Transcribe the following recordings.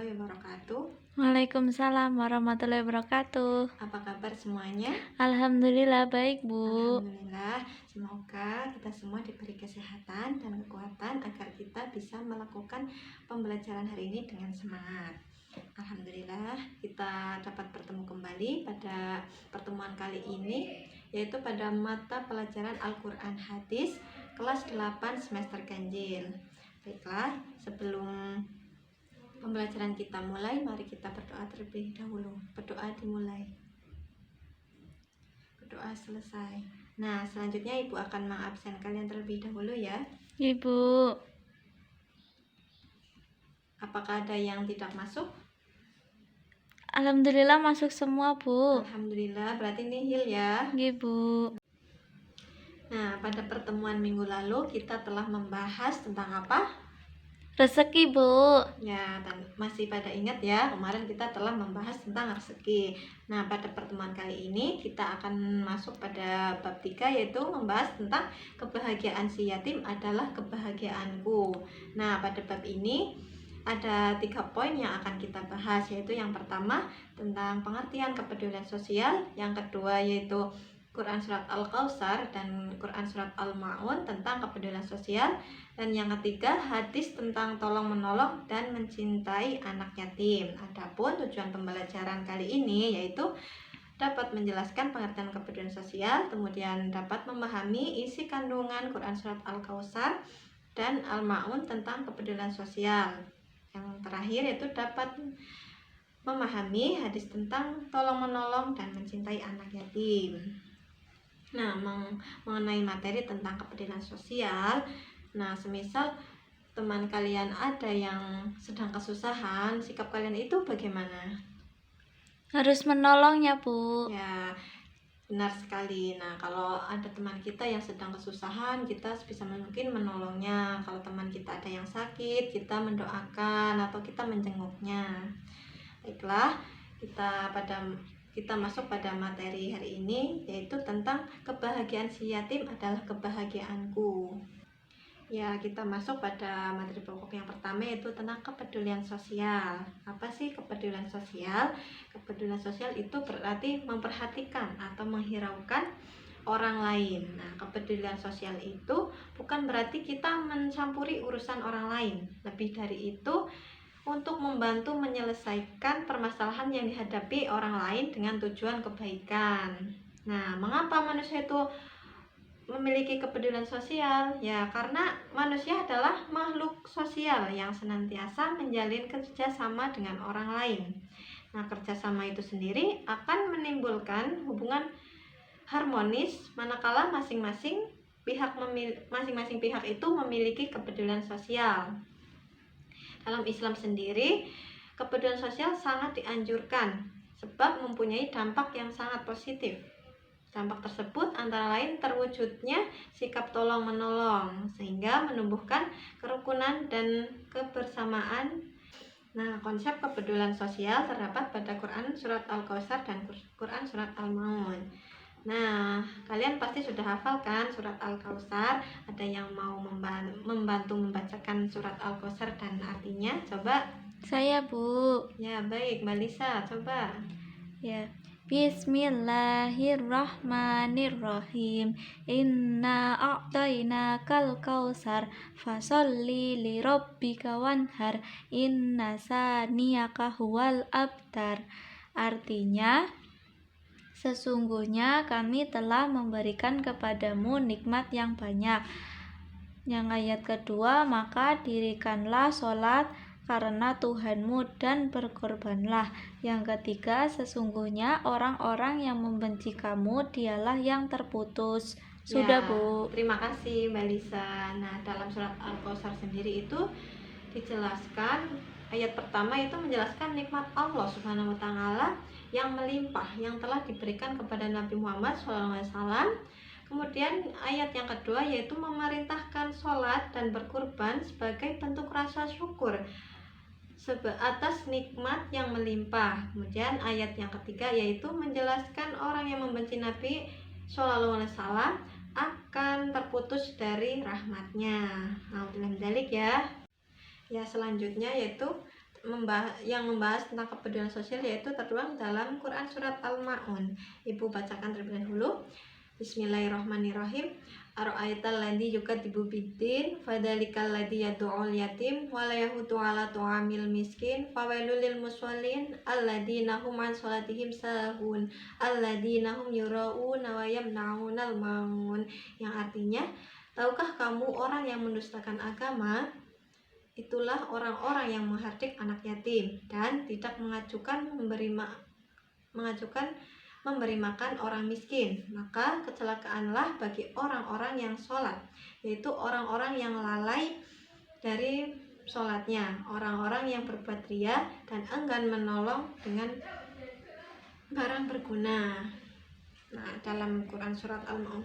warahmatullahi wabarakatuh. Waalaikumsalam warahmatullahi wabarakatuh. Apa kabar semuanya? Alhamdulillah baik, Bu. Alhamdulillah, semoga kita semua diberi kesehatan dan kekuatan agar kita bisa melakukan pembelajaran hari ini dengan semangat. Alhamdulillah, kita dapat bertemu kembali pada pertemuan kali ini, yaitu pada mata pelajaran Al-Quran Hadis kelas 8 semester ganjil. Baiklah, sebelum pembelajaran kita mulai, mari kita berdoa terlebih dahulu. Berdoa dimulai, berdoa selesai. Nah, selanjutnya Ibu akan mengabsen kalian terlebih dahulu ya. Ibu, Apakah ada yang tidak masuk? Alhamdulillah masuk semua, Bu. Alhamdulillah, berarti nihil ya. Ibu, Nah, pada pertemuan minggu lalu kita telah membahas tentang apa? rezeki, Bu. Ya, dan masih pada ingat ya, kemarin kita telah membahas tentang rezeki. Nah, pada pertemuan kali ini kita akan masuk pada bab 3, yaitu membahas tentang kebahagiaan si yatim adalah kebahagiaanku. Nah, pada bab ini ada 3 poin yang akan kita bahas, yaitu yang pertama tentang pengertian kepedulian sosial, yang kedua yaitu Quran Surat Al-Kautsar dan Quran Surat Al-Ma'un tentang kepedulian sosial, dan yang ketiga hadis tentang tolong-menolong dan mencintai anak yatim. Adapun tujuan pembelajaran kali ini yaitu dapat menjelaskan pengertian kepedulian sosial, kemudian dapat memahami isi kandungan Quran Surat Al-Kautsar dan Al-Ma'un tentang kepedulian sosial. Yang terakhir yaitu dapat memahami hadis tentang tolong-menolong dan mencintai anak yatim. Nah, mengenai materi tentang kepedulian sosial, nah semisal teman kalian ada yang sedang kesusahan, sikap kalian itu bagaimana? Harus menolongnya, Bu. Ya, benar sekali. Nah, kalau ada teman kita yang sedang kesusahan, kita sebisa mungkin menolongnya. Kalau teman kita ada yang sakit, kita mendoakan atau kita menjenguknya. Baiklah, kita masuk pada materi hari ini, yaitu tentang kebahagiaan si yatim adalah kebahagiaanku. Ya, kita masuk pada materi pokok yang pertama, yaitu tentang kepedulian sosial. Apa sih kepedulian sosial? Kepedulian sosial itu berarti memperhatikan atau menghiraukan orang lain. Nah, kepedulian sosial itu bukan berarti kita mencampuri urusan orang lain. Lebih dari itu, untuk membantu menyelesaikan permasalahan yang dihadapi orang lain dengan tujuan kebaikan. Nah, mengapa manusia itu memiliki kepedulian sosial? Ya, karena manusia adalah makhluk sosial yang senantiasa menjalin kerjasama dengan orang lain. Nah, kerjasama itu sendiri akan menimbulkan hubungan harmonis manakala masing-masing pihak itu memiliki kepedulian sosial. Dalam Islam sendiri, kepedulian sosial sangat dianjurkan sebab mempunyai dampak yang sangat positif. Dampak tersebut antara lain terwujudnya sikap tolong-menolong sehingga menumbuhkan kerukunan dan kebersamaan. Nah, konsep kepedulian sosial terdapat pada Quran Surat Al-Kautsar dan Quran Surat Al-Ma'un. Nah, kalian pasti sudah hafal kan Surat Al-Kautsar? Ada yang mau membantu membacakan Surat Al-Kautsar dan artinya? Coba. Saya, Bu. Ya, baik, Mbak Lisa, coba. Ya. Bismillahirrahmanirrahim. Inna a'tainakal kautsar fasholli lirabbika wanhar inna saniyaka huwal abtar. Artinya, sesungguhnya kami telah memberikan kepadamu nikmat yang banyak. Yang ayat kedua, maka dirikanlah sholat karena Tuhanmu dan berkorbanlah. Yang ketiga, sesungguhnya orang-orang yang membenci kamu dialah yang terputus. Sudah, Ya, Bu. terima kasih Mbak Lisa. Nah, dalam surat Al-Kautsar sendiri itu dijelaskan, ayat pertama itu menjelaskan nikmat Allah Subhanahu wa taala yang melimpah yang telah diberikan kepada Nabi Muhammad SAW. Kemudian ayat yang kedua yaitu memerintahkan sholat dan berkurban sebagai bentuk rasa syukur atas nikmat yang melimpah. Kemudian ayat yang ketiga yaitu menjelaskan orang yang membenci Nabi SAW akan terputus dari rahmatnya. Alhamdulillah ya. Ya, selanjutnya yaitu membahas tentang kepedulian sosial, yaitu tertuang dalam Quran surat Al-Ma'un. Ibu bacakan terlebih dahulu. Bismillahirrahmanirrahim. Ara'aital ladzi yukadzibu biddin fadzalikal ladzi yad'ul yatim wa la yahudu 'ala tu'amil miskin fawailul lil musallin alladzina hum 'an shalatihim sahun alladzina hum yura'una wa yamna'unal ma'un. Yang artinya, tahukah kamu orang yang mendustakan agama? Itulah orang-orang yang menghardik anak yatim dan tidak memberi makan orang miskin. Maka kecelakaanlah bagi orang-orang yang sholat, yaitu orang-orang yang lalai dari sholatnya, orang-orang yang berbuat ria dan enggan menolong dengan barang berguna. Nah, dalam Quran surat Al-Ma'un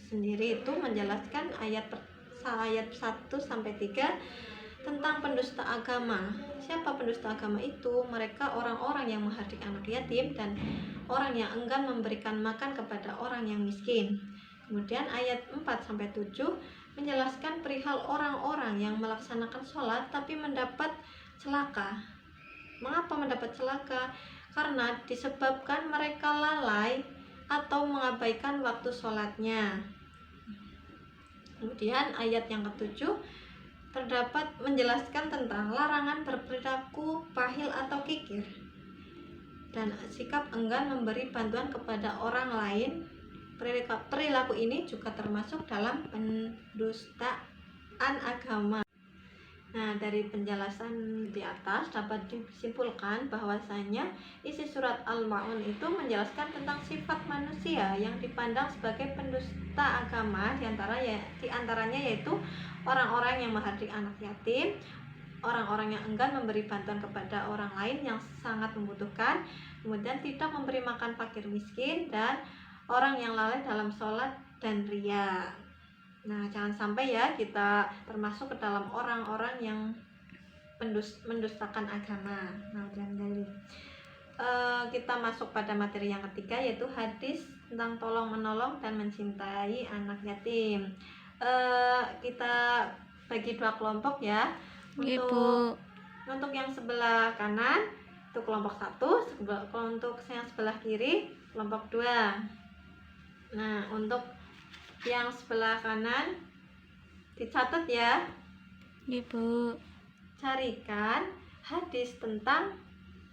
sendiri itu menjelaskan ayat 1-3 tentang pendusta agama. Siapa pendusta agama itu? Mereka orang-orang yang menghardik anak yatim dan orang yang enggan memberikan makan kepada orang yang miskin. Kemudian ayat 4-7 menjelaskan perihal orang-orang yang melaksanakan sholat tapi mendapat celaka. Mengapa mendapat celaka? Karena disebabkan mereka lalai atau mengabaikan waktu sholatnya. Kemudian ayat yang ke-7 terdapat menjelaskan tentang larangan berperilaku pahil atau kikir dan sikap enggan memberi bantuan kepada orang lain. Perilaku ini juga termasuk dalam pendustaan agama. Nah, dari penjelasan di atas dapat disimpulkan bahwasanya isi surat Al-Ma'un itu menjelaskan tentang sifat manusia yang dipandang sebagai pendusta agama, diantaranya yaitu orang-orang yang menghardik anak yatim, orang-orang yang enggan memberi bantuan kepada orang lain yang sangat membutuhkan, kemudian tidak memberi makan fakir miskin, dan orang yang lalai dalam sholat dan ria. Nah, jangan sampai ya kita termasuk ke dalam orang-orang yang mendustakan agama. Nah, kita masuk pada materi yang ketiga, yaitu hadis tentang tolong menolong dan mencintai anak yatim. Kita bagi 2 kelompok ya. Untuk yang sebelah kanan itu kelompok 1, untuk yang sebelah kiri kelompok 2. Nah, untuk yang sebelah kanan dicatat ya, Ibu. Carikan hadis tentang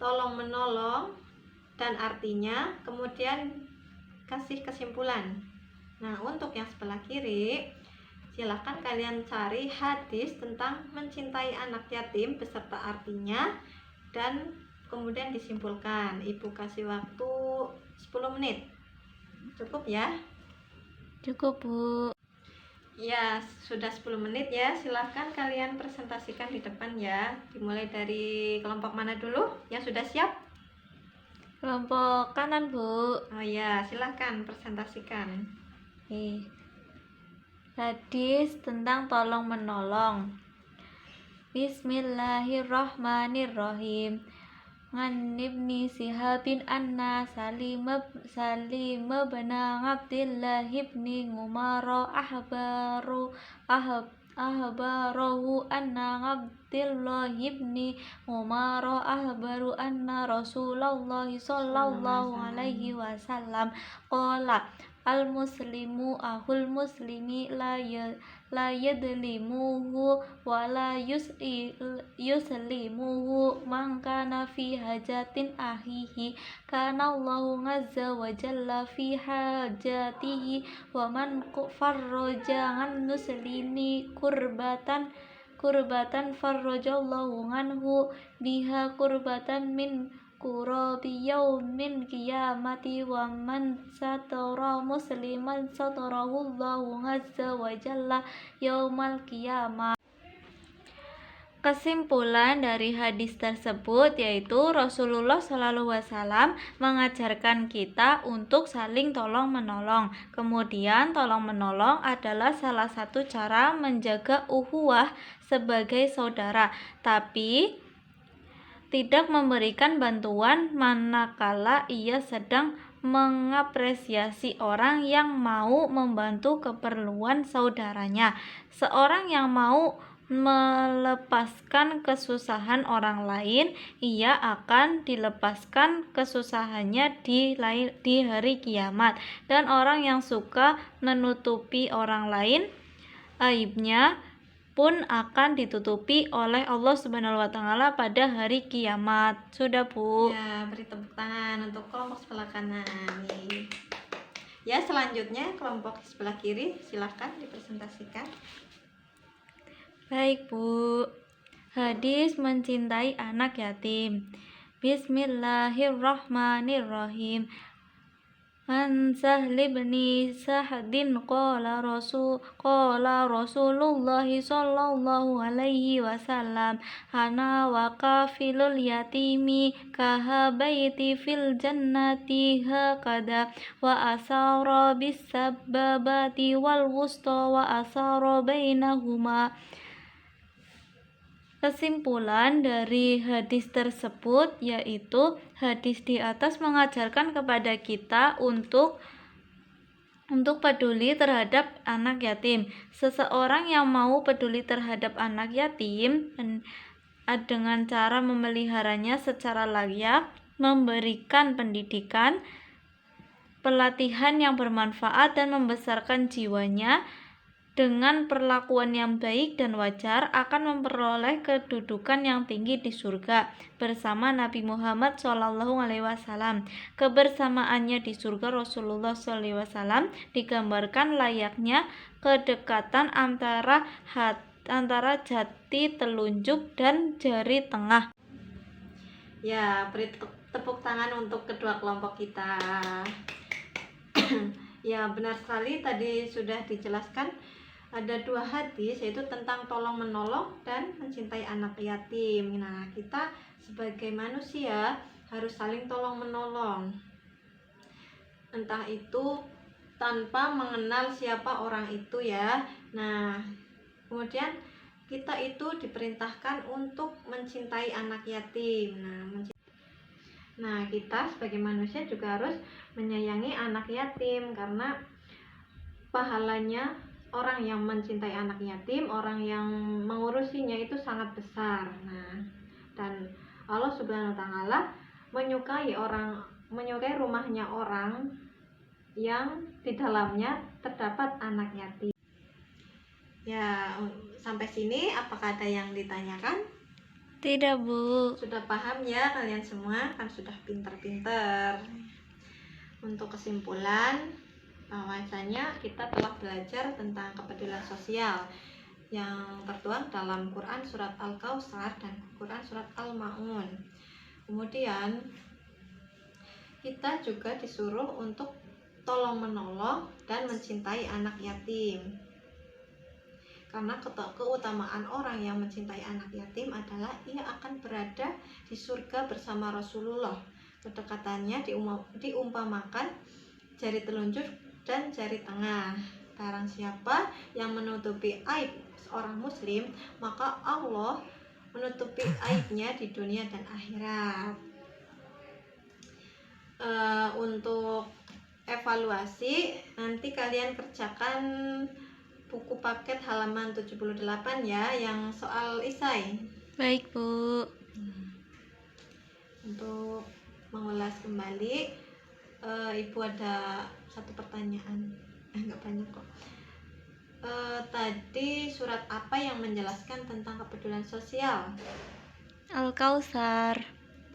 tolong menolong dan artinya, kemudian kasih kesimpulan. Nah, untuk yang sebelah kiri, silakan kalian cari hadis tentang mencintai anak yatim beserta artinya dan kemudian disimpulkan. Ibu kasih waktu 10 menit. Cukup ya? Cukup, Bu. Ya, sudah 10 menit ya. Silahkan kalian presentasikan di depan ya. Dimulai dari kelompok mana dulu? Yang sudah siap? Kelompok kanan, Bu. Oh ya, silahkan presentasikan. Hadis tentang tolong menolong. Bismillahirrahmanirrahim. An Ibni Sihabin anna Salim bin Abdillah ibni Umar ahbarahu anna Abdillah ibni Umar ahbaru anna Rasulullah sallallahu alaihi wasallam qala al-muslimu ahul muslimi la yadlimuhu wa la yuslimuhu man kana fi hajatin ahihi kana Allahu azza wa jalla fi hajatihi wa man farraja an muslimi kurbatan farrajallahu anhu biha kurbatan min kurabi yaumin qiyamati wa man satara musliman satarahullahu azza wa jalla yaumal qiyamah. Kesimpulan dari hadis tersebut yaitu Rasulullah SAW mengajarkan kita untuk saling tolong menolong. Kemudian tolong menolong adalah salah satu cara menjaga ukhuwah sebagai saudara, tapi tidak memberikan bantuan manakala ia sedang mengapresiasi orang yang mau membantu keperluan saudaranya. Seorang yang mau melepaskan kesusahan orang lain, ia akan dilepaskan kesusahannya di hari kiamat. Dan orang yang suka menutupi orang lain, aibnya pun akan ditutupi oleh Allah Subhanahu wa taala pada hari kiamat. Sudah, Bu. Ya, beri tepuk tangan untuk kelompok sebelah kanan. Yeay. Ya, selanjutnya kelompok sebelah kiri, silakan dipresentasikan. Baik, Bu. Hadis mencintai anak yatim. Bismillahirrahmanirrahim. An Sahli bin Sa'din qala Rasulullah sallallahu alaihi wasallam, ana wa kafilul yatimi kahabaiti fil jannati hakada wa asara bis sababati wal wusta wa asara bainahuma. Kesimpulan dari hadis tersebut yaitu hadis di atas mengajarkan kepada kita untuk peduli terhadap anak yatim. Seseorang yang mau peduli terhadap anak yatim dengan cara memeliharanya secara layak, memberikan pendidikan, pelatihan yang bermanfaat dan membesarkan jiwanya dengan perlakuan yang baik dan wajar, akan memperoleh kedudukan yang tinggi di surga bersama Nabi Muhammad SAW. Kebersamaannya di surga Rasulullah SAW digambarkan layaknya kedekatan antara jati telunjuk dan jari tengah. Ya, beri tepuk tangan untuk kedua kelompok kita. Ya, benar sekali, tadi sudah dijelaskan ada dua hadis, yaitu tentang tolong menolong dan mencintai anak yatim. Nah, kita sebagai manusia harus saling tolong menolong, entah itu tanpa mengenal siapa orang itu ya. Nah, kemudian kita itu diperintahkan untuk mencintai anak yatim. Nah, kita sebagai manusia juga harus menyayangi anak yatim, karena pahalanya orang yang mencintai anak yatim, orang yang mengurusinya itu sangat besar. Nah, dan Allah Subhanahu wa taala menyukai rumahnya orang yang di dalamnya terdapat anak yatim. Ya, sampai sini apakah ada yang ditanyakan? Tidak, Bu. Sudah paham ya kalian semua, kan sudah pintar-pintar. Untuk kesimpulan, bahwasanya kita telah belajar tentang kepedulian sosial yang tertuang dalam Quran surat Al-Kautsar dan Quran surat Al-Ma'un. Kemudian kita juga disuruh untuk tolong menolong dan mencintai anak yatim, karena keutamaan orang yang mencintai anak yatim adalah ia akan berada di surga bersama Rasulullah. Kedekatannya diumpamakan jari telunjuk dan jari tengah. Barang siapa yang menutupi aib seorang muslim, maka Allah menutupi aibnya di dunia dan akhirat. Untuk evaluasi, nanti kalian kerjakan buku paket halaman 78 ya, yang soal isai. Baik, Bu. Untuk mengulas kembali, Ibu ada satu pertanyaan. Enggak banyak kok. Tadi surat apa yang menjelaskan tentang kepedulian sosial? Al-Kautsar.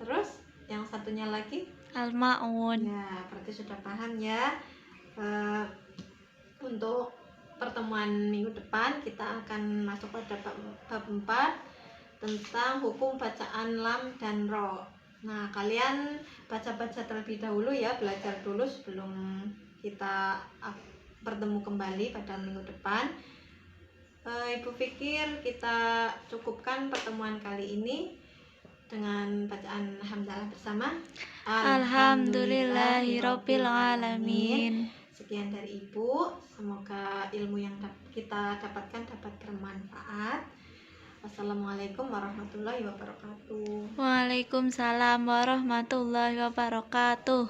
Terus yang satunya lagi? Al-Ma'un. Ya, berarti sudah paham ya. Untuk pertemuan minggu depan kita akan masuk pada bab 4 tentang hukum bacaan lam dan ro. Nah, kalian baca-baca terlebih dahulu ya, belajar dulu sebelum kita bertemu kembali pada minggu depan. Ibu pikir kita cukupkan pertemuan kali ini dengan bacaan hamdalah bersama. Alhamdulillahirabbil alamin. Sekian dari Ibu, semoga ilmu yang kita dapatkan dapat bermanfaat. Wassalamualaikum warahmatullahi wabarakatuh. Waalaikumsalam warahmatullahi wabarakatuh.